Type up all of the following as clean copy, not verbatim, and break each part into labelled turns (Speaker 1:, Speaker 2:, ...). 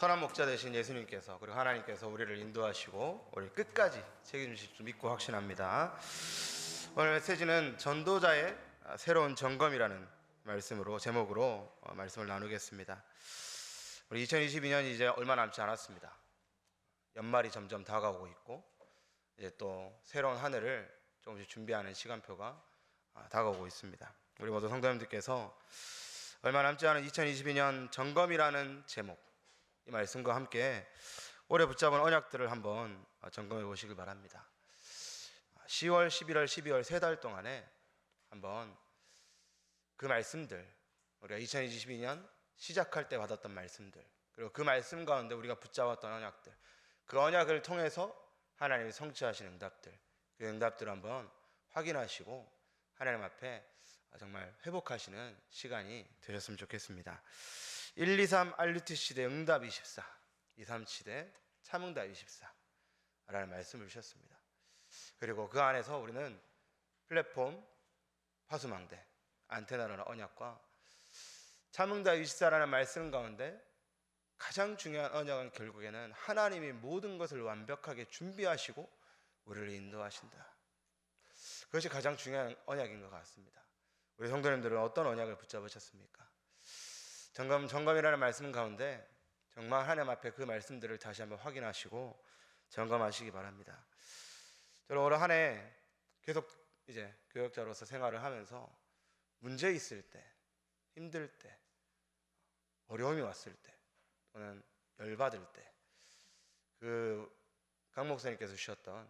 Speaker 1: 선한 목자 되신 예수님께서 그리고 하나님께서 우리를 인도하시고 우리 끝까지 책임지실 줄 믿고 확신합니다. 오늘 메시지는 전도자의 새로운 점검이라는 말씀으로 제목으로 말씀을 나누겠습니다. 우리 2022년이 이제 얼마 남지 않았습니다. 연말이 점점 다가오고 있고 이제 또 새로운 한 해를 조금씩 준비하는 시간표가 다가오고 있습니다. 우리 모두 성도님들께서 얼마 남지 않은 2022년 점검이라는 제목, 이 말씀과 함께 올해 붙잡은 언약들을 한번 점검해 보시길 바랍니다. 10월, 11월, 12월 세 달 동안에 한번 그 말씀들, 우리가 2022년 시작할 때 받았던 말씀들, 그리고 그 말씀 가운데 우리가 붙잡았던 언약들, 그 언약을 통해서 하나님이 성취하신 응답들, 그 응답들을 한번 확인하시고 하나님 앞에 정말 회복하시는 시간이 되셨으면 좋겠습니다. 123 RUT 시대 응답 24, 23 시대 참응답 24 라는 말씀을 주셨습니다. 그리고 그 안에서 우리는 플랫폼, 파수망대, 안테나라는 언약과 참응답 24라는 말씀 가운데 가장 중요한 언약은 결국에는 하나님이 모든 것을 완벽하게 준비하시고 우리를 인도하신다. 그것이 가장 중요한 언약인 것 같습니다. 우리 성도님들은 어떤 언약을 붙잡으셨습니까? 점검이라는 말씀 가운데 정말 하나님 앞에 그 말씀들을 다시 한번 확인하시고 점검하시기 바랍니다. 저는 올 한 해 계속 이제 교역자로서 생활을 하면서 문제 있을 때, 힘들 때, 어려움이 왔을 때, 또는 열받을 때, 그 강 목사님께서 주셨던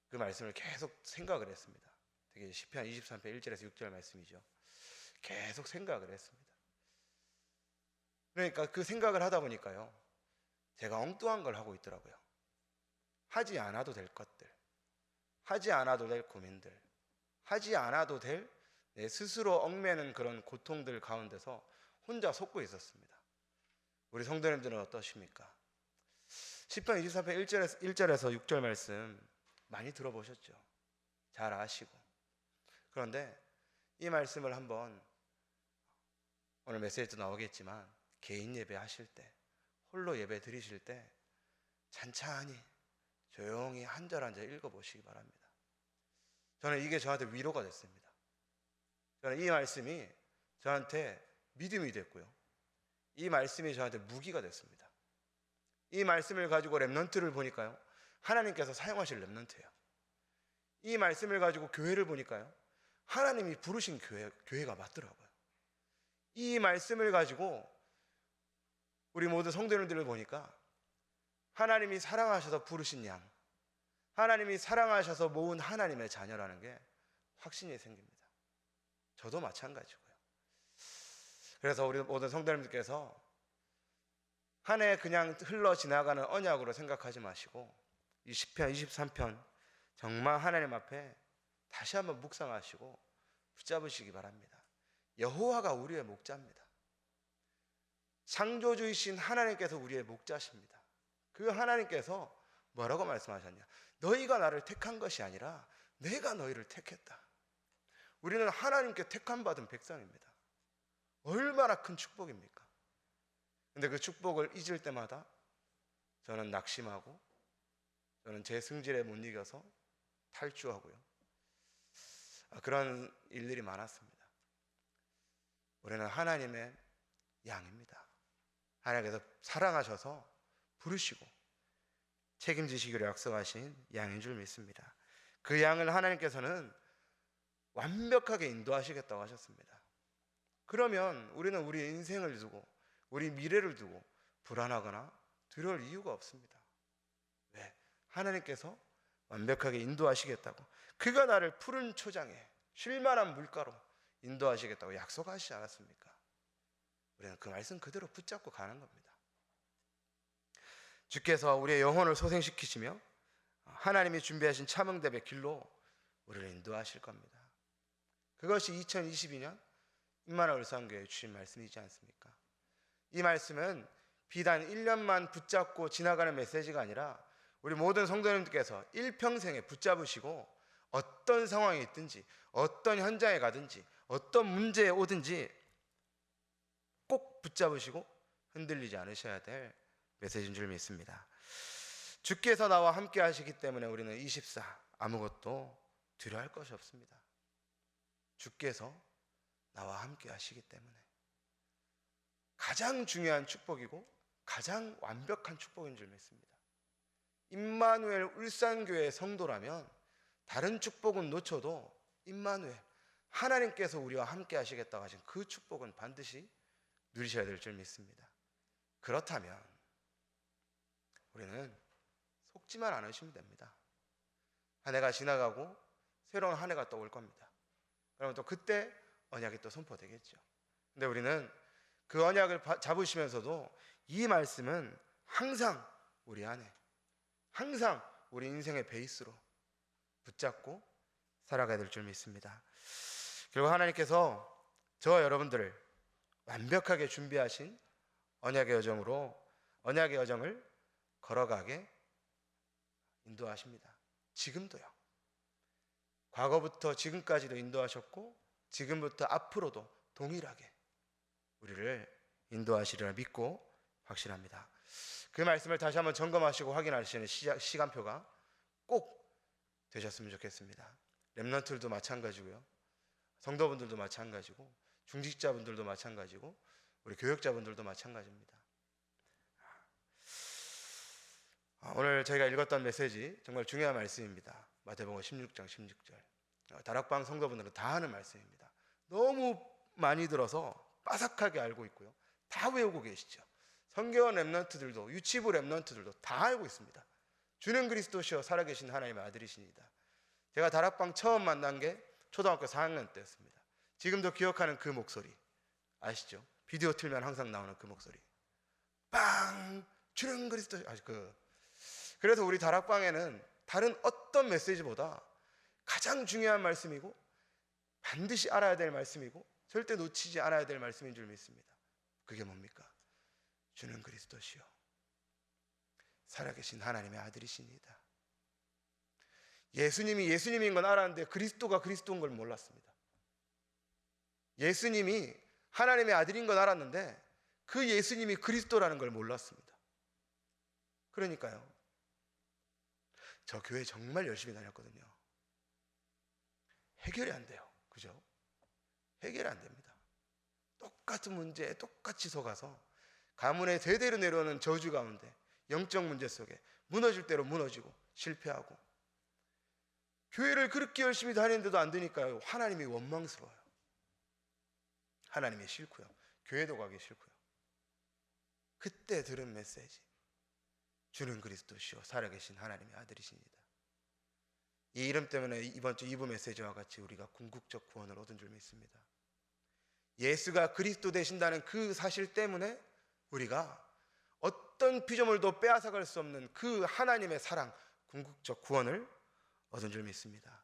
Speaker 1: 그 말씀을 계속 생각을 했습니다. 되게 시편 23편 1절에서 6절 말씀이죠. 계속 생각을 했습니다. 그러니까 그 생각을 하다 보니까요, 제가 엉뚱한 걸 하고 있더라고요. 하지 않아도 될 것들, 하지 않아도 될 고민들, 하지 않아도 될 내 스스로 얽매는 그런 고통들 가운데서 혼자 속고 있었습니다. 우리 성도님들은 어떠십니까? 시편 23편 1절에서 6절 말씀 많이 들어보셨죠? 잘 아시고. 그런데 이 말씀을 한번 오늘 메시지도 나오겠지만 개인 예배 하실 때, 홀로 예배 드리실 때 찬찬히 조용히 한 절 한 절 읽어보시기 바랍니다. 저는 이게 저한테 위로가 됐습니다. 저는 이 말씀이 저한테 믿음이 됐고요, 이 말씀이 저한테 무기가 됐습니다. 이 말씀을 가지고 렘넌트를 보니까요, 하나님께서 사용하실 렘넌트예요. 이 말씀을 가지고 교회를 보니까요, 하나님이 부르신 교회가 맞더라고요. 이 말씀을 가지고 우리 모든 성도님들을 보니까 하나님이 사랑하셔서 부르신 양, 하나님이 사랑하셔서 모은 하나님의 자녀라는 게 확신이 생깁니다. 저도 마찬가지고요. 그래서 우리 모든 성도님들께서 한 해 그냥 흘러 지나가는 언약으로 생각하지 마시고 이 시편 23편 정말 하나님 앞에 다시 한번 묵상하시고 붙잡으시기 바랍니다. 여호와가 우리의 목자입니다. 창조주이신 하나님께서 우리의 목자십니다. 그 하나님께서 뭐라고 말씀하셨냐? 너희가 나를 택한 것이 아니라 내가 너희를 택했다. 우리는 하나님께 택함받은 백성입니다. 얼마나 큰 축복입니까? 근데 그 축복을 잊을 때마다 저는 낙심하고, 저는 제 승질에 못 이겨서 탈주하고요, 그런 일들이 많았습니다. 우리는 하나님의 양입니다. 하나님께서 사랑하셔서 부르시고 책임지시기로 약속하신 양인 줄 믿습니다. 그 양을 하나님께서는 완벽하게 인도하시겠다고 하셨습니다. 그러면 우리는 우리 인생을 두고, 우리 미래를 두고 불안하거나 두려울 이유가 없습니다. 왜? 하나님께서 완벽하게 인도하시겠다고, 그가 나를 푸른 초장에 쉴만한 물가로 인도하시겠다고 약속하시지 않았습니까? 우리는 그 말씀 그대로 붙잡고 가는 겁니다. 주께서 우리의 영혼을 소생시키시며 하나님이 준비하신 참응답의 길로 우리를 인도하실 겁니다. 그것이 2022년 임마누엘 울산교회에 주신 말씀이지 않습니까? 이 말씀은 비단 1년만 붙잡고 지나가는 메시지가 아니라 우리 모든 성도님들께서 일평생에 붙잡으시고 어떤 상황이 있든지, 어떤 현장에 가든지, 어떤 문제에 오든지 꼭 붙잡으시고 흔들리지 않으셔야 될 메시지인 줄 믿습니다. 주께서 나와 함께 하시기 때문에 우리는 24 아무것도 두려워할 것이 없습니다. 주께서 나와 함께 하시기 때문에 가장 중요한 축복이고 가장 완벽한 축복인 줄 믿습니다. 임마누엘 울산교회 성도라면 다른 축복은 놓쳐도 임마누엘 하나님께서 우리와 함께 하시겠다고 하신 그 축복은 반드시 누리셔야 될 줄 믿습니다. 그렇다면 우리는 속지만 않으시면 됩니다. 한 해가 지나가고 새로운 한 해가 또 올 겁니다. 그러면 또 그때 언약이 또 선포되겠죠. 근데 우리는 그 언약을 잡으시면서도 이 말씀은 항상 우리 안에, 항상 우리 인생의 베이스로 붙잡고 살아가야 될 줄 믿습니다. 그리고 하나님께서 저와 여러분들을 완벽하게 준비하신 언약의 여정을 걸어가게 인도하십니다. 지금도요. 과거부터 지금까지도 인도하셨고 지금부터 앞으로도 동일하게 우리를 인도하시리라 믿고 확신합니다. 그 말씀을 다시 한번 점검하시고 확인하시는 시간표가 꼭 되셨으면 좋겠습니다. 렘넌트들도 마찬가지고요. 성도분들도 마찬가지고 중직자분들도 마찬가지고 우리 교역자분들도 마찬가지입니다. 오늘 저희가 읽었던 메시지 정말 중요한 말씀입니다. 마태복음 16장 16절. 다락방 성도분들은 다 아는 말씀입니다. 너무 많이 들어서 빠삭하게 알고 있고요. 다 외우고 계시죠. 성경 렘넌트들도 유치부 렘넌트들도 다 알고 있습니다. 주는 그리스도시여 살아계신 하나님의 아들이십니다. 제가 다락방 처음 만난 게 초등학교 4학년 때였습니다. 지금도 기억하는 그 목소리 아시죠? 비디오 틀면 항상 나오는 그 목소리. 빵! 주는 그리스도. 그래서 우리 다락방에는 다른 어떤 메시지보다 가장 중요한 말씀이고 반드시 알아야 될 말씀이고 절대 놓치지 않아야 될 말씀인 줄 믿습니다. 그게 뭡니까? 주는 그리스도시요 살아계신 하나님의 아들이십니다. 예수님이 예수님인 건 알았는데 그리스도가 그리스도인 걸 몰랐습니다. 예수님이 하나님의 아들인 건 알았는데 그 예수님이 그리스도라는 걸 몰랐습니다. 그러니까요, 저 교회 정말 열심히 다녔거든요. 해결이 안 돼요. 그죠? 해결이 안 됩니다. 똑같은 문제에 똑같이 속아서 가문의 대대로 내려오는 저주 가운데 영적 문제 속에 무너질 대로 무너지고 실패하고 교회를 그렇게 열심히 다니는데도 안 되니까요. 하나님이 원망스러워요. 하나님이 싫고요. 교회도 가기 싫고요. 그때 들은 메시지, 주는 그리스도시요 살아계신 하나님의 아들이십니다. 이 이름 때문에 이번 주 2부 메시지와 같이 우리가 궁극적 구원을 얻은 줄 믿습니다. 예수가 그리스도 되신다는 그 사실 때문에 우리가 어떤 피조물도 빼앗아갈 수 없는 그 하나님의 사랑, 궁극적 구원을 얻은 줄 믿습니다.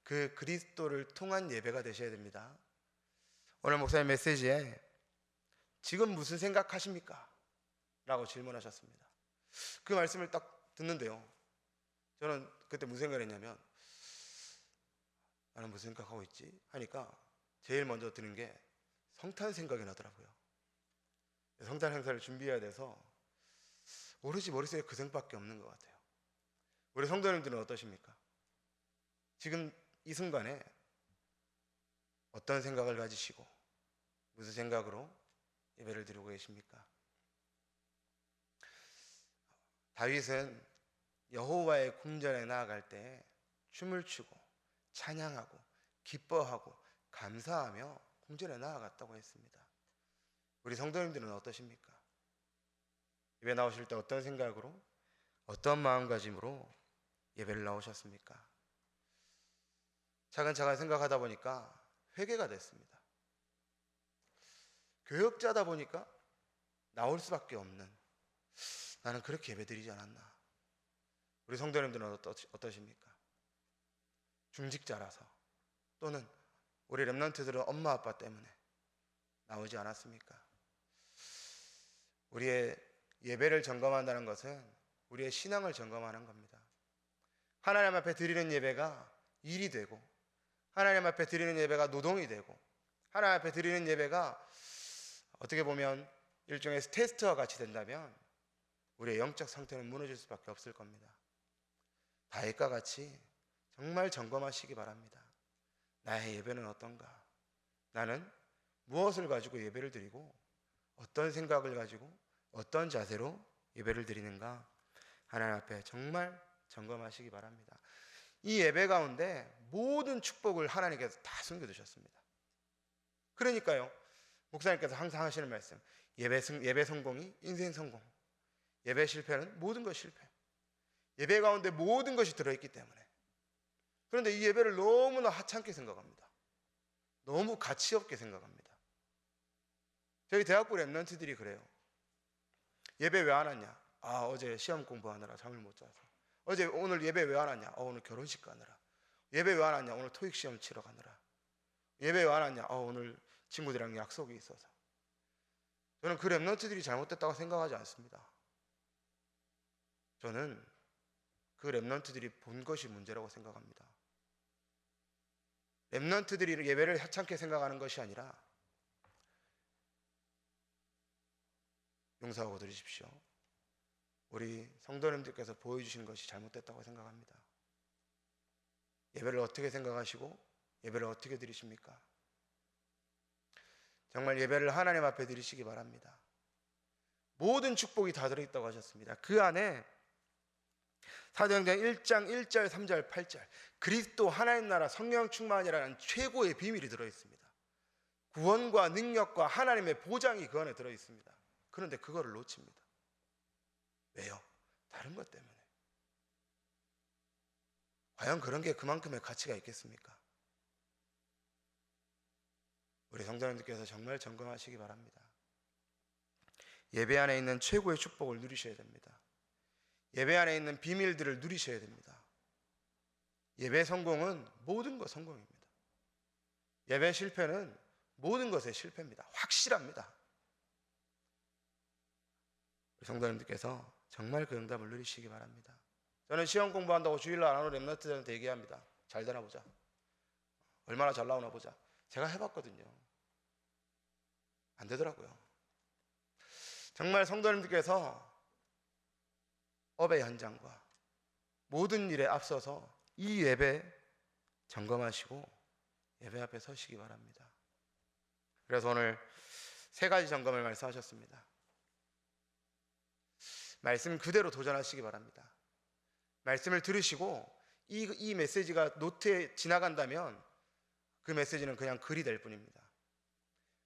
Speaker 1: 그 그리스도를 통한 예배가 되셔야 됩니다. 오늘 목사님 메시지에 지금 무슨 생각하십니까? 라고 질문하셨습니다. 그 말씀을 딱 듣는데요, 저는 그때 무슨 생각을 했냐면, 나는 무슨 생각하고 있지? 하니까 제일 먼저 드는 게 성탄 생각이 나더라고요. 성탄 행사를 준비해야 돼서 오로지 머릿속에 그 생각밖에 없는 것 같아요. 우리 성도님들은 어떠십니까? 지금 이 순간에 어떤 생각을 가지시고 무슨 생각으로 예배를 드리고 계십니까? 다윗은 여호와의 궁전에 나아갈 때 춤을 추고 찬양하고 기뻐하고 감사하며 궁전에 나아갔다고 했습니다. 우리 성도님들은 어떠십니까? 예배 나오실 때 어떤 생각으로, 어떤 마음가짐으로 예배를 나오셨습니까? 차근차근 생각하다 보니까 회개가 됐습니다. 교역자다 보니까 나올 수밖에 없는, 나는 그렇게 예배드리지 않았나. 우리 성도님들은 어떠십니까? 중직자라서, 또는 우리 렘넌트들은 엄마 아빠 때문에 나오지 않았습니까? 우리의 예배를 점검한다는 것은 우리의 신앙을 점검하는 겁니다. 하나님 앞에 드리는 예배가 일이 되고, 하나님 앞에 드리는 예배가 노동이 되고, 하나님 앞에 드리는 예배가 어떻게 보면 일종의 테스트와 같이 된다면 우리의 영적 상태는 무너질 수밖에 없을 겁니다. 다윗과 같이 정말 점검하시기 바랍니다. 나의 예배는 어떤가? 나는 무엇을 가지고 예배를 드리고 어떤 생각을 가지고 어떤 자세로 예배를 드리는가? 하나님 앞에 정말 점검하시기 바랍니다. 이 예배 가운데 모든 축복을 하나님께서 다 숨겨두셨습니다. 그러니까요, 목사님께서 항상 하시는 말씀, 예배 성공이 인생 성공, 예배 실패는 모든 것이 실패. 예배 가운데 모든 것이 들어있기 때문에. 그런데 이 예배를 너무나 하찮게 생각합니다. 너무 가치 없게 생각합니다. 저희 대학부 랩런트들이 그래요. 예배 왜 안 왔냐? 어제 시험 공부하느라 잠을 못 자서. 오늘 예배 왜 안 왔냐? 오늘 결혼식 가느라. 예배 왜 안 왔냐? 오늘 토익 시험 치러 가느라. 예배 왜 안 왔냐? 오늘 친구들이랑 약속이 있어서. 저는 그 랩런트들이 잘못됐다고 생각하지 않습니다. 저는 그 랩런트들이 본 것이 문제라고 생각합니다. 랩런트들이 예배를 하찮게 생각하는 것이 아니라, 용서하고 들으십시오, 우리 성도님들께서 보여주신 것이 잘못됐다고 생각합니다. 예배를 어떻게 생각하시고 예배를 어떻게 드리십니까? 정말 예배를 하나님 앞에 드리시기 바랍니다. 모든 축복이 다 들어있다고 하셨습니다. 그 안에 사도행전 1장 1절 3절 8절 그리스도 하나님 나라 성령 충만이라는 최고의 비밀이 들어있습니다. 구원과 능력과 하나님의 보장이 그 안에 들어있습니다. 그런데 그거를 놓칩니다. 왜요? 다른 것 때문에. 과연 그런 게 그만큼의 가치가 있겠습니까? 우리 성도님들께서 정말 점검하시기 바랍니다. 예배 안에 있는 최고의 축복을 누리셔야 됩니다. 예배 안에 있는 비밀들을 누리셔야 됩니다. 예배 성공은 모든 것 성공입니다. 예배 실패는 모든 것의 실패입니다. 확실합니다. 우리 성도님들께서 정말 그 응답을 누리시기 바랍니다. 저는 시험 공부한다고 주일날 안 오는 랩런트들한테 얘기합니다. 잘 되나 보자. 얼마나 잘 나오나 보자. 제가 해봤거든요. 안 되더라고요. 정말 성도님들께서 업의 현장과 모든 일에 앞서서 이 예배 점검하시고 예배 앞에 서시기 바랍니다. 그래서 오늘 세 가지 점검을 말씀하셨습니다. 말씀 그대로 도전하시기 바랍니다. 말씀을 들으시고 이 메시지가 노트에 지나간다면 그 메시지는 그냥 글이 될 뿐입니다.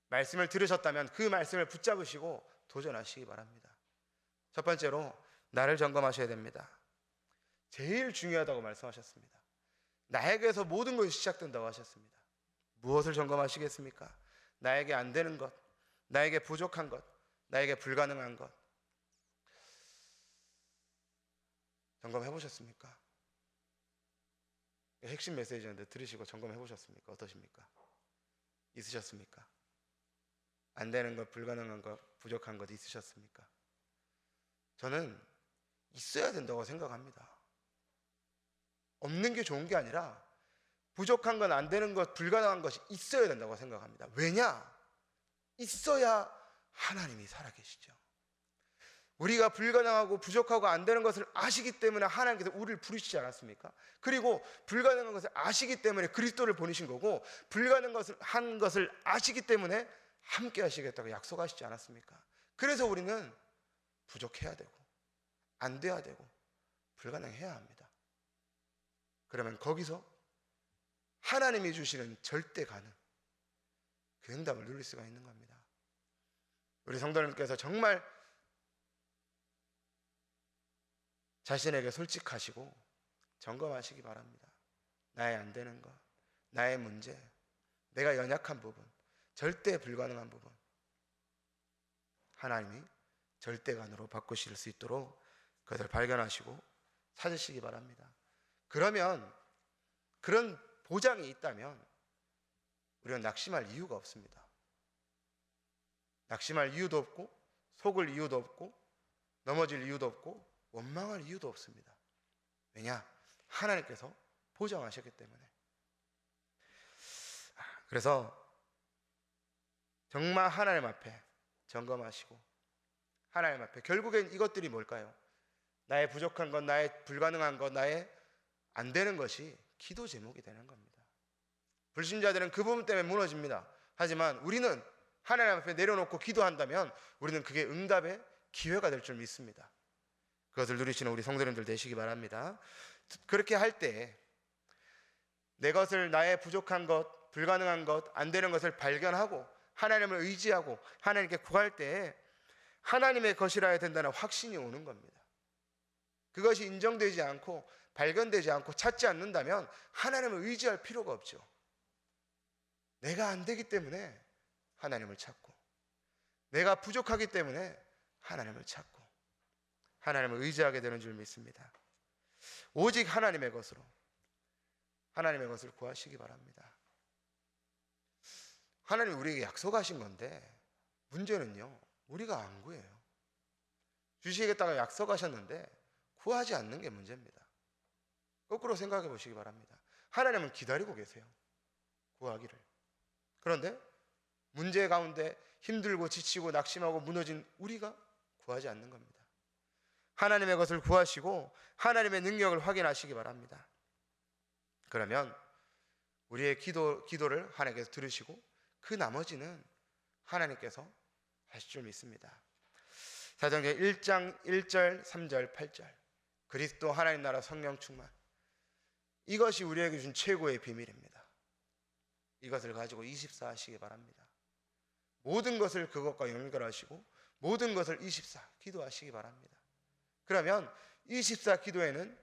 Speaker 1: 말씀을 들으셨다면 그 말씀을 붙잡으시고 도전하시기 바랍니다. 첫 번째로 나를 점검하셔야 됩니다. 제일 중요하다고 말씀하셨습니다. 나에게서 모든 것이 시작된다고 하셨습니다. 무엇을 점검하시겠습니까? 나에게 안 되는 것, 나에게 부족한 것, 나에게 불가능한 것. 점검해 보셨습니까? 핵심 메시지인데 들으시고 점검해 보셨습니까? 어떠십니까? 있으셨습니까? 안 되는 것, 불가능한 것, 부족한 것 있으셨습니까? 저는 있어야 된다고 생각합니다. 없는 게 좋은 게 아니라 부족한 건, 안 되는 것, 불가능한 것이 있어야 된다고 생각합니다. 왜냐? 있어야 하나님이 살아계시죠. 우리가 불가능하고 부족하고 안 되는 것을 아시기 때문에 하나님께서 우리를 부르시지 않았습니까? 그리고 불가능한 것을 아시기 때문에 그리스도를 보내신 거고, 불가능한 것을 아시기 때문에 함께 하시겠다고 약속하시지 않았습니까? 그래서 우리는 부족해야 되고 안 돼야 되고 불가능해야 합니다. 그러면 거기서 하나님이 주시는 절대 가능, 그 응답을 누릴 수가 있는 겁니다. 우리 성도님께서 정말 자신에게 솔직하시고 점검하시기 바랍니다. 나의 안 되는 것, 나의 문제, 내가 연약한 부분, 절대 불가능한 부분, 하나님이 절대간으로 바꾸실 수 있도록 그것을 발견하시고 찾으시기 바랍니다. 그러면, 그런 보장이 있다면 우리는 낙심할 이유가 없습니다. 낙심할 이유도 없고, 속을 이유도 없고, 넘어질 이유도 없고, 원망할 이유도 없습니다. 왜냐? 하나님께서 보장하셨기 때문에. 그래서 정말 하나님 앞에 점검하시고 하나님 앞에. 결국엔 이것들이 뭘까요? 나의 부족한 것, 나의 불가능한 것, 나의 안 되는 것이 기도 제목이 되는 겁니다. 불신자들은 그 부분 때문에 무너집니다. 하지만 우리는 하나님 앞에 내려놓고 기도한다면 우리는 그게 응답의 기회가 될 줄 믿습니다. 그것을 누리시는 우리 성도님들 되시기 바랍니다. 그렇게 할 때 내 것을, 나의 부족한 것, 불가능한 것, 안 되는 것을 발견하고 하나님을 의지하고 하나님께 구할 때 하나님의 것이라야 된다는 확신이 오는 겁니다. 그것이 인정되지 않고 발견되지 않고 찾지 않는다면 하나님을 의지할 필요가 없죠. 내가 안 되기 때문에 하나님을 찾고, 내가 부족하기 때문에 하나님을 찾고 하나님을 의지하게 되는 줄 믿습니다. 오직 하나님의 것으로, 하나님의 것을 구하시기 바랍니다. 하나님이 우리에게 약속하신 건데 문제는요, 우리가 안 구해요. 주시겠다고 약속하셨는데 구하지 않는 게 문제입니다. 거꾸로 생각해 보시기 바랍니다. 하나님은 기다리고 계세요, 구하기를. 그런데 문제 가운데 힘들고 지치고 낙심하고 무너진 우리가 구하지 않는 겁니다. 하나님의 것을 구하시고 하나님의 능력을 확인하시기 바랍니다. 그러면 우리의 기도를 하나님께서 들으시고 그 나머지는 하나님께서 하실 줄 믿습니다. 사도행전 1장 1절 3절 8절, 그리스도 하나님 나라 성령 충만, 이것이 우리에게 준 최고의 비밀입니다. 이것을 가지고 24 하시기 바랍니다. 모든 것을 그것과 연결하시고 모든 것을 24 기도하시기 바랍니다. 그러면 24 기도에는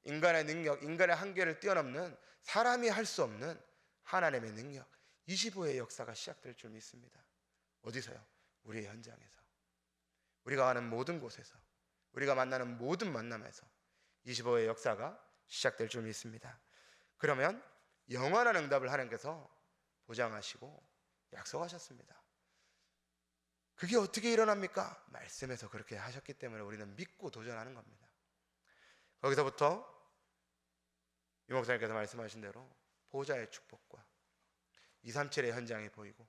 Speaker 1: 인간의 능력, 인간의 한계를 뛰어넘는, 사람이 할 수 없는 하나님의 능력, 25의 역사가 시작될 줄 믿습니다. 어디서요? 우리의 현장에서, 우리가 가는 모든 곳에서, 우리가 만나는 모든 만남에서 25의 역사가 시작될 줄 믿습니다. 그러면 영원한 응답을 하나님께서 보장하시고 약속하셨습니다. 그게 어떻게 일어납니까? 말씀에서 그렇게 하셨기 때문에 우리는 믿고 도전하는 겁니다. 거기서부터 유 목사님께서 말씀하신 대로 보좌의 축복과 237의 현장이 보이고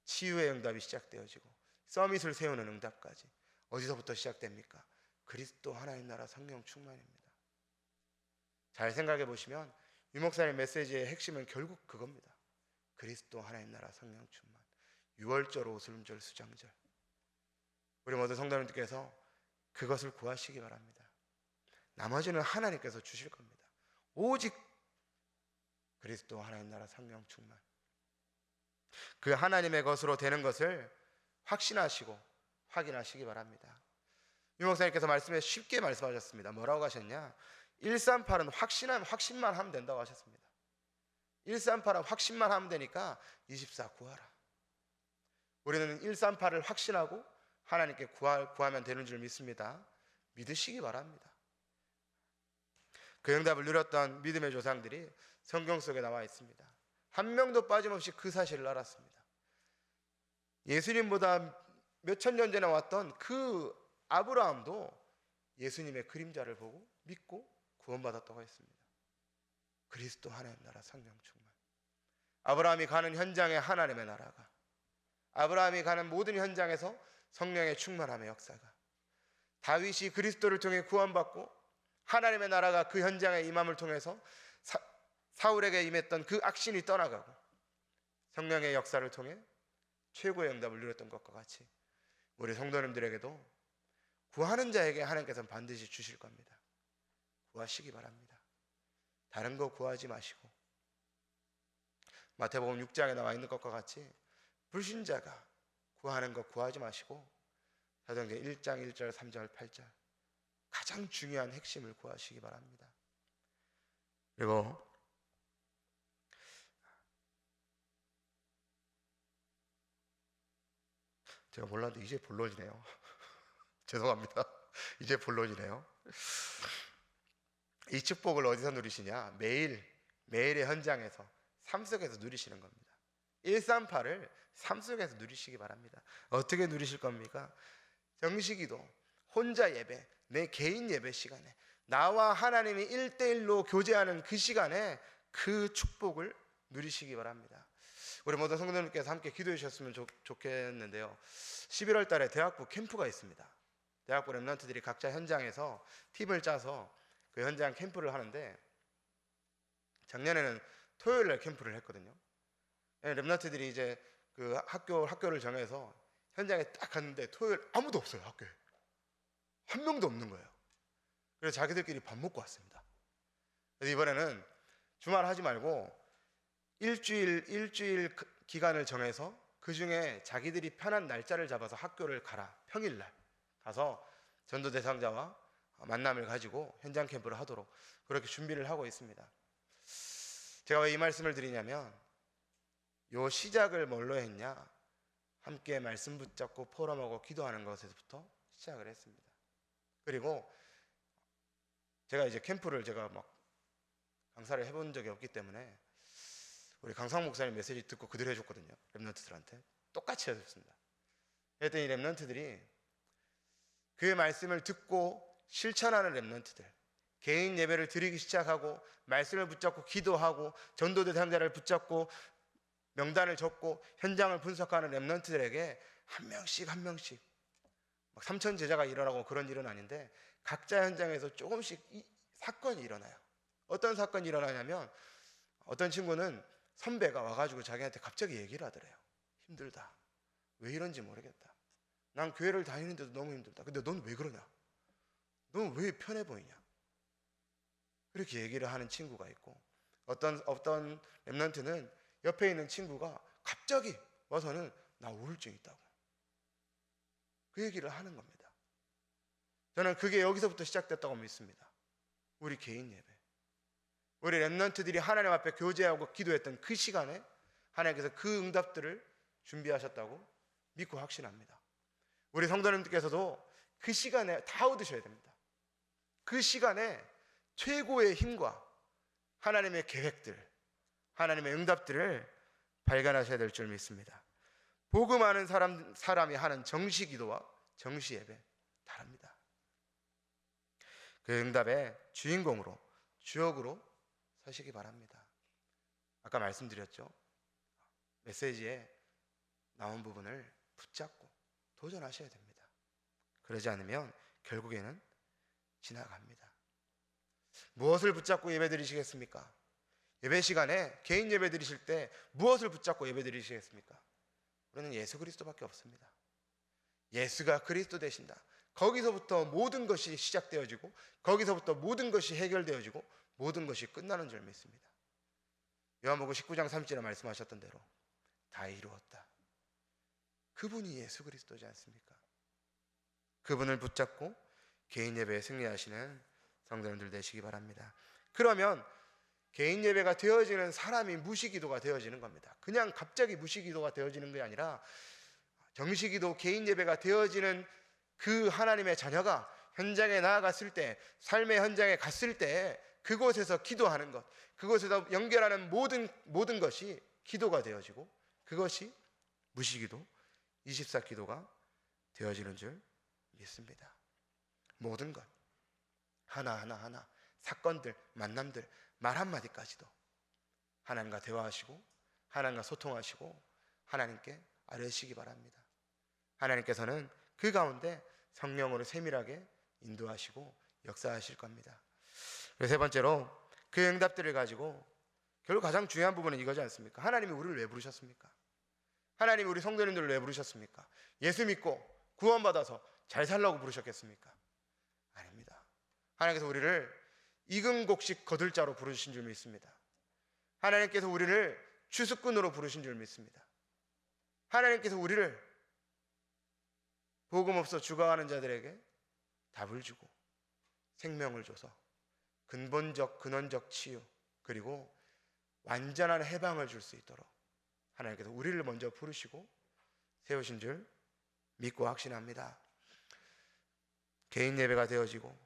Speaker 1: 치유의 응답이 시작되어지고 서밋을 세우는 응답까지 어디서부터 시작됩니까? 그리스도 하나님 나라 성령 충만입니다. 잘 생각해 보시면 유 목사님 메시지의 핵심은 결국 그겁니다. 그리스도 하나님 나라 성령 충만, 유월절, 오순절, 수장절, 우리 모든 성도님들께서 그것을 구하시기 바랍니다. 나머지는 하나님께서 주실 겁니다. 오직 그리스도 하나님 나라 성령 충만, 그 하나님의 것으로 되는 것을 확신하시고 확인하시기 바랍니다. 유 목사님께서 말씀에 쉽게 말씀하셨습니다. 뭐라고 하셨냐? 138은 확신만 하면 된다고 하셨습니다. 138은 확신만 하면 되니까 24 구하라. 우리는 138을 확신하고 하나님께 구하면 되는 줄 믿습니다. 믿으시기 바랍니다. 그 응답을 누렸던 믿음의 조상들이 성경 속에 나와 있습니다. 한 명도 빠짐없이 그 사실을 알았습니다. 예수님보다 몇천 년 전에 왔던 그 아브라함도 예수님의 그림자를 보고 믿고 구원받았다고 했습니다. 그리스도 하나님 나라 성령 충만, 아브라함이 가는 현장에 하나님의 나라가, 아브라함이 가는 모든 현장에서 성령의 충만함의 역사가, 다윗이 그리스도를 통해 구원받고 하나님의 나라가 그 현장에 임함을 통해서 사울에게 임했던 그 악신이 떠나가고 성령의 역사를 통해 최고의 응답을 누렸던 것과 같이 우리 성도님들에게도 구하는 자에게 하나님께서는 반드시 주실 겁니다. 구하시기 바랍니다. 다른 거 구하지 마시고 마태복음 6장에 나와 있는 것과 같이 불신자가 구하는 거 구하지 마시고 사도행전 1장 1절 3절 8절 가장 중요한 핵심을 구하시기 바랍니다. 그리고 제가 몰랐는데 이제 본론이네요. 죄송합니다. 이제 본론이네요. 이 축복을 어디서 누리시냐? 매일의 현장에서, 삶 속에서 누리시는 겁니다. 138을 삶 속에서 누리시기 바랍니다. 어떻게 누리실 겁니까? 정식기도, 혼자 예배, 내 개인 예배 시간에 나와 하나님이 1대1로 교제하는 그 시간에 그 축복을 누리시기 바랍니다. 우리 모든 성도님께서 함께 기도해 주셨으면 좋겠는데요. 11월 달에 대학부 캠프가 있습니다. 대학부 렘넌트들이 각자 현장에서 팀을 짜서 그 현장 캠프를 하는데, 작년에는 토요일 날 캠프를 했거든요. 렘넌트들이 이제 그 학교를 정해서 현장에 딱 갔는데 토요일 아무도 없어요. 학교에 한 명도 없는 거예요. 그래서 자기들끼리 밥 먹고 왔습니다. 그래서 이번에는 주말 하지 말고 일주일 기간을 정해서 그 중에 자기들이 편한 날짜를 잡아서 학교를 가라. 평일날 가서 전도 대상자와 만남을 가지고 현장 캠프를 하도록 그렇게 준비를 하고 있습니다. 제가 왜 이 말씀을 드리냐면, 요 시작을 뭘로 했냐? 함께 말씀 붙잡고 포럼하고 기도하는 것에서부터 시작을 했습니다. 그리고 제가 이제 캠프를 제가 막 강사를 해본 적이 없기 때문에 우리 강상 목사님 메시지 듣고 그대로 해줬거든요. 렘넌트들한테 똑같이 해줬습니다. 그랬더니 렘넌트들이 그 말씀을 듣고 실천하는 렘넌트들, 개인 예배를 드리기 시작하고 말씀을 붙잡고 기도하고 전도 대상자를 붙잡고 명단을 적고 현장을 분석하는 렘넌트들에게 한 명씩 막 3천 제자가 일어나고 그런 일은 아닌데, 각자 현장에서 조금씩 사건이 일어나요. 어떤 사건이 일어나냐면, 어떤 친구는 선배가 와가지고 자기한테 갑자기 얘기를 하더래요. 힘들다. 왜 이런지 모르겠다. 난 교회를 다니는데도 너무 힘들다. 근데 넌 왜 그러냐? 넌 왜 편해 보이냐? 그렇게 얘기를 하는 친구가 있고, 어떤 렘넌트는 옆에 있는 친구가 갑자기 와서는 나 우울증 있다고 그 얘기를 하는 겁니다. 저는 그게 여기서부터 시작됐다고 믿습니다. 우리 개인 예배, 우리 렘넌트들이 하나님 앞에 교제하고 기도했던 그 시간에 하나님께서 그 응답들을 준비하셨다고 믿고 확신합니다. 우리 성도님들께서도 그 시간에 다 얻으셔야 됩니다. 그 시간에 최고의 힘과 하나님의 계획들, 하나님의 응답들을 발견하셔야 될 줄 믿습니다. 복음하는 사람이 하는 정시 기도와 정시 예배 다릅니다. 그 응답의 주인공으로, 주역으로 서시기 바랍니다. 아까 말씀드렸죠. 메시지에 나온 부분을 붙잡고 도전하셔야 됩니다. 그러지 않으면 결국에는 지나갑니다. 무엇을 붙잡고 예배 드리시겠습니까? 예배 시간에 개인 예배 드리실 때 무엇을 붙잡고 예배 드리시겠습니까? 우리는 예수 그리스도밖에 없습니다. 예수가 그리스도 되신다. 거기서부터 모든 것이 시작되어지고, 거기서부터 모든 것이 해결되어지고, 모든 것이 끝나는 줄 믿습니다. 요한복음 19장 30절에 말씀하셨던 대로 다 이루었다. 그분이 예수 그리스도지 않습니까? 그분을 붙잡고 개인 예배에 승리하시는 성도님들 되시기 바랍니다. 그러면 개인 예배가 되어지는 사람이 무시기도가 되어지는 겁니다. 그냥 갑자기 무시기도가 되어지는 게 아니라 정시기도, 개인 예배가 되어지는 그 하나님의 자녀가 현장에 나아갔을 때, 삶의 현장에 갔을 때 그곳에서 기도하는 것, 그곳에서 연결하는 모든 것이 기도가 되어지고, 그것이 무시기도, 24기도가 되어지는 줄 믿습니다. 모든 것 하나 사건들, 만남들, 말 한마디까지도 하나님과 대화하시고 하나님과 소통하시고 하나님께 아뢰시기 바랍니다. 하나님께서는 그 가운데 성령으로 세밀하게 인도하시고 역사하실 겁니다. 그리고 세 번째로 그 응답들을 가지고 결국 가장 중요한 부분은 이거지 않습니까? 하나님이 우리를 왜 부르셨습니까? 하나님이 우리 성도님들을 왜 부르셨습니까? 예수 믿고 구원받아서 잘 살라고 부르셨겠습니까? 아닙니다. 하나님께서 우리를 익은 곡식 거둘 자로 부르신 줄 믿습니다. 하나님께서 우리를 추수꾼으로 부르신 줄 믿습니다. 하나님께서 우리를 복음 없어 죽어가는 자들에게 답을 주고 생명을 줘서 근원적 치유, 그리고 완전한 해방을 줄 수 있도록 하나님께서 우리를 먼저 부르시고 세우신 줄 믿고 확신합니다. 개인 예배가 되어지고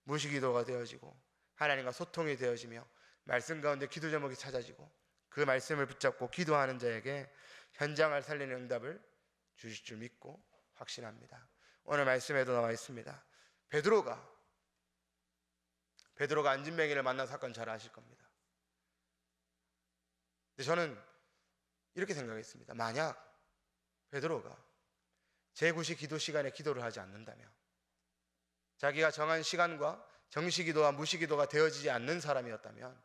Speaker 1: 무시기도가 되어지고 하나님과 소통이 되어지며 말씀 가운데 기도 제목이 찾아지고 그 말씀을 붙잡고 기도하는 자에게 현장을 살리는 응답을 주실 줄 믿고 확신합니다. 오늘 말씀에도 나와 있습니다. 베드로가 안진뱅이를 만난 사건 잘 아실 겁니다. 근데 저는 이렇게 생각했습니다. 만약 베드로가 제9시 기도 시간에 기도를 하지 않는다면, 자기가 정한 시간과 정시기도와 무시기도가 되어지지 않는 사람이었다면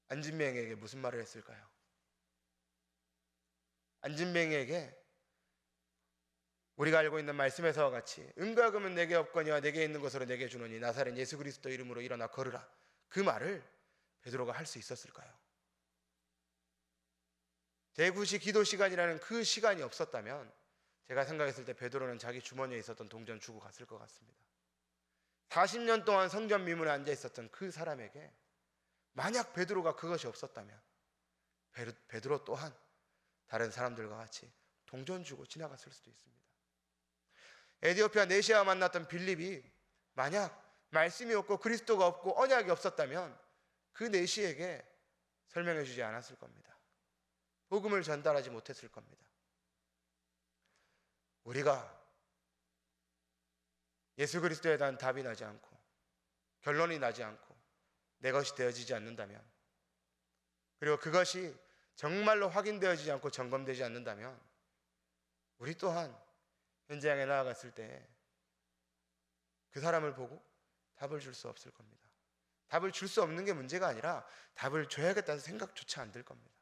Speaker 1: 안진뱅이에게 무슨 말을 했을까요? 안진뱅이에게 우리가 알고 있는 말씀에서와 같이 은과 금은 내게 없거니와 내게 있는 것으로 내게 주노니 나사렛 예수 그리스도 이름으로 일어나 걸으라, 그 말을 베드로가 할 수 있었을까요? 제9시 기도 시간이라는 그 시간이 없었다면 제가 생각했을 때 베드로는 자기 주머니에 있었던 동전 주고 갔을 것 같습니다. 40년 동안 성전 미문에 앉아 있었던 그 사람에게 만약 베드로가 그것이 없었다면 베드로 또한 다른 사람들과 같이 동전 주고 지나갔을 수도 있습니다. 에디오피아 네시아와 만났던 빌립이 만약 말씀이 없고 그리스도가 없고 언약이 없었다면 그 네시에게 설명해 주지 않았을 겁니다. 복음을 전달하지 못했을 겁니다. 우리가 예수 그리스도에 대한 답이 나지 않고 결론이 나지 않고 내 것이 되어지지 않는다면, 그리고 그것이 정말로 확인되어지지 않고 점검되지 않는다면 우리 또한 현장에 나아갔을 때 그 사람을 보고 답을 줄 수 없을 겁니다. 답을 줄 수 없는 게 문제가 아니라 답을 줘야겠다는 생각조차 안 들 겁니다.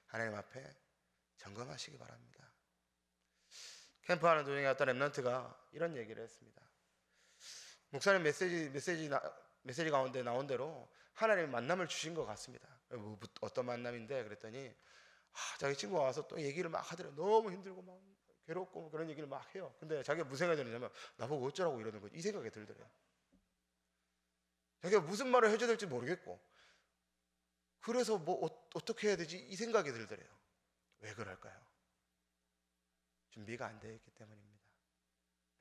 Speaker 1: 하나님 앞에 점검하시기 바랍니다. 캠프하는 도중에 어떤 랩런트가 이런 얘기를 했습니다. 목사님 메시지 가운데 나온 대로 하나님이 만남을 주신 것 같습니다. 어떤 만남인데 그랬더니 자기 친구가 와서 또 얘기를 막 하더래요. 너무 힘들고 막 괴롭고 그런 얘기를 막 해요. 근데 자기가 무슨 생각이 드냐면 나보고 어쩌라고 이러는 거지, 이 생각이 들더래요. 자기가 무슨 말을 해줘야 될지 모르겠고 그래서 뭐 어떻게 해야 되지 이 생각이 들더래요. 왜 그럴까요? 준비가 안 되어 있기 때문입니다.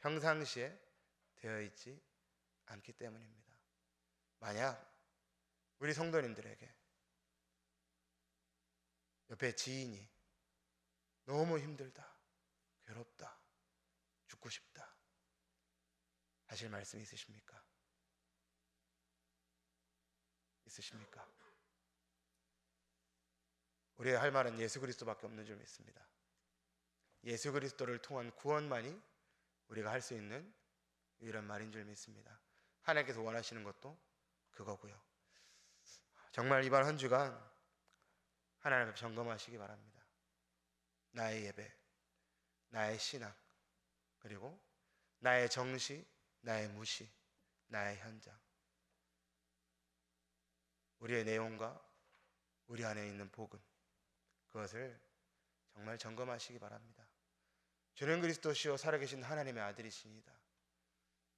Speaker 1: 평상시에 되어 있지 않기 때문입니다. 만약 우리 성도님들에게 옆에 지인이 너무 힘들다, 괴롭다, 죽고 싶다 하실 말씀 있으십니까? 있으십니까? 우리의 할 말은 예수 그리스도밖에 없는 줄 믿습니다. 예수 그리스도를 통한 구원만이 우리가 할 수 있는 이런 말인 줄 믿습니다. 하나님께서 원하시는 것도 그거고요. 정말 이번 한 주간 하나님 앞에 점검하시기 바랍니다. 나의 예배, 나의 신앙, 그리고 나의 정시, 나의 무시, 나의 현장, 우리의 내용과 우리 안에 있는 복음, 그것을 정말 점검하시기 바랍니다. 주는 그리스도시요 살아계신 하나님의 아들이시니다.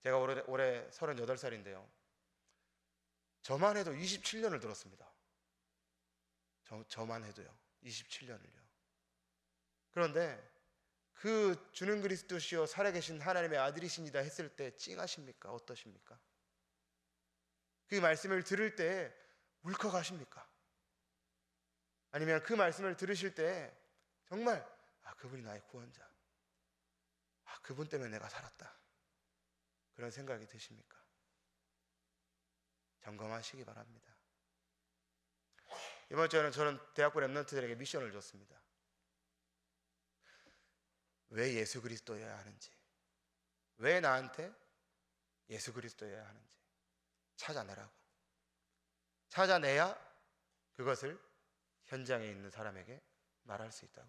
Speaker 1: 제가 올해 38살인데요 저만 해도 27년을 들었습니다. 저만 해도요 27년을요. 그런데 그 주는 그리스도시요 살아계신 하나님의 아들이시니다 했을 때 찡하십니까? 어떠십니까? 그 말씀을 들을 때 울컥하십니까? 아니면 그 말씀을 들으실 때 정말 그분이 나의 구원자, 그분 때문에 내가 살았다, 그런 생각이 드십니까? 점검하시기 바랍니다. 이번 주에는 저는 대학부 랩런트들에게 미션을 줬습니다. 왜 예수 그리스도여야 하는지, 왜 나한테 예수 그리스도여야 하는지 찾아내라고. 찾아내야 그것을 현장에 있는 사람에게 말할 수 있다고.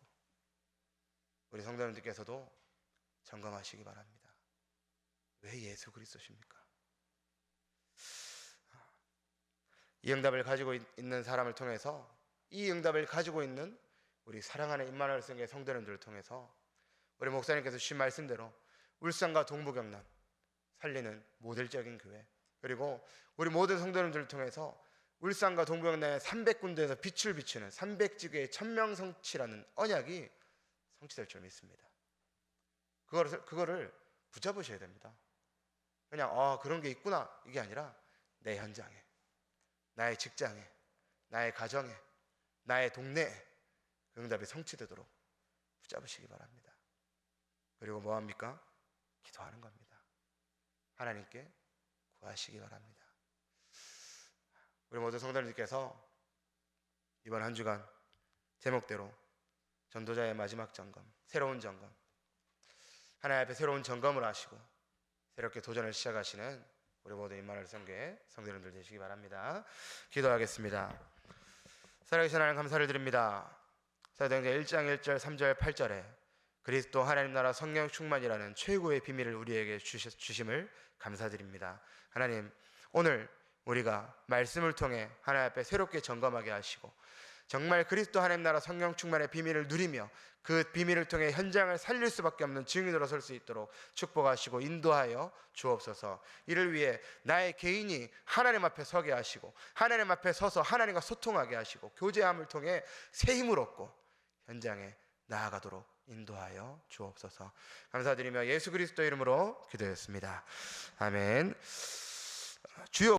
Speaker 1: 우리 성도님들께서도 점검하시기 바랍니다. 왜 예수 그리스도십니까? 이 응답을 가지고 있는 사람을 통해서, 이 응답을 가지고 있는 우리 사랑하는 임마누엘 성교회 성도님들을 통해서 우리 목사님께서 주신 말씀대로 울산과 동부 경남 살리는 모델적인 교회, 그리고 우리 모든 성도님들을 통해서 울산과 동부 경남의 300군데에서 빛을 비추는 300지교의 천명성취라는 언약이 성취될 줄 믿습니다. 그거를 붙잡으셔야 됩니다. 그냥 그런 게 있구나 이게 아니라 내 현장에, 나의 직장에, 나의 가정에, 나의 동네에 그 응답이 성취되도록 붙잡으시기 바랍니다. 그리고 뭐합니까? 기도하는 겁니다. 하나님께 구하시기 바랍니다. 우리 모든 성도님들께서 이번 한 주간 제목대로 전도자의 마지막 점검, 새로운 점검, 하나님 앞에 새로운 점검을 하시고 새롭게 도전을 시작하시는 우리 모두 임마누엘 성교회 성도님들 되시기 바랍니다. 기도하겠습니다. 살아계신 하나님 감사를 드립니다. 사도행전 1장 1절 3절 8절에 그리스도 하나님 나라 성령 충만이라는 최고의 비밀을 우리에게 주심을 감사드립니다. 하나님, 오늘 우리가 말씀을 통해 하나님 앞에 새롭게 점검하게 하시고 정말 그리스도 하나님 나라 성령 충만의 비밀을 누리며 그 비밀을 통해 현장을 살릴 수밖에 없는 증인으로 설 수 있도록 축복하시고 인도하여 주옵소서. 이를 위해 나의 개인이 하나님 앞에 서게 하시고 하나님 앞에 서서 하나님과 소통하게 하시고 교제함을 통해 새 힘을 얻고 현장에 나아가도록 인도하여 주옵소서. 감사드리며 예수 그리스도 이름으로 기도했습니다. 아멘. 주여